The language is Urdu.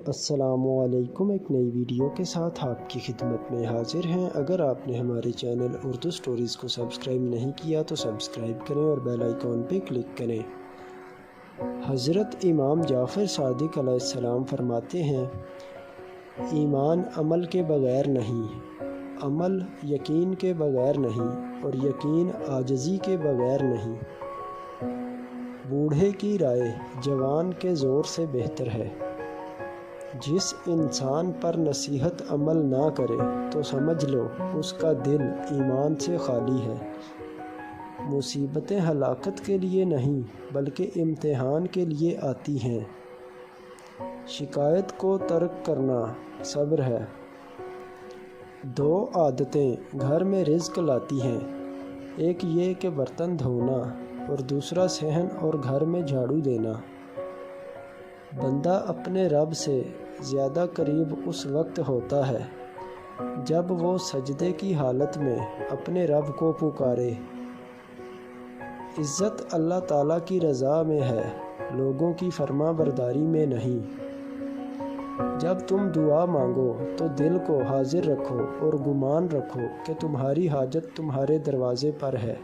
السلام علیکم، ایک نئی ویڈیو کے ساتھ آپ کی خدمت میں حاضر ہیں۔ اگر آپ نے ہمارے چینل اردو سٹوریز کو سبسکرائب نہیں کیا تو سبسکرائب کریں اور بیل آئیکن پہ کلک کریں۔ حضرت امام جعفر صادق علیہ السلام فرماتے ہیں، ایمان عمل کے بغیر نہیں، عمل یقین کے بغیر نہیں، اور یقین عاجزی کے بغیر نہیں۔ بوڑھے کی رائے جوان کے زور سے بہتر ہے۔ جس انسان پر نصیحت عمل نہ کرے تو سمجھ لو اس کا دل ایمان سے خالی ہے۔ مصیبتیں ہلاکت کے لیے نہیں بلکہ امتحان کے لیے آتی ہیں۔ شکایت کو ترک کرنا صبر ہے۔ دو عادتیں گھر میں رزق لاتی ہیں، ایک یہ کہ برتن دھونا اور دوسرا صحن اور گھر میں جھاڑو دینا۔ بندہ اپنے رب سے زیادہ قریب اس وقت ہوتا ہے جب وہ سجدے کی حالت میں اپنے رب کو پکارے۔ عزت اللہ تعالیٰ کی رضا میں ہے، لوگوں کی فرما برداری میں نہیں۔ جب تم دعا مانگو تو دل کو حاضر رکھو اور گمان رکھو کہ تمہاری حاجت تمہارے دروازے پر ہے۔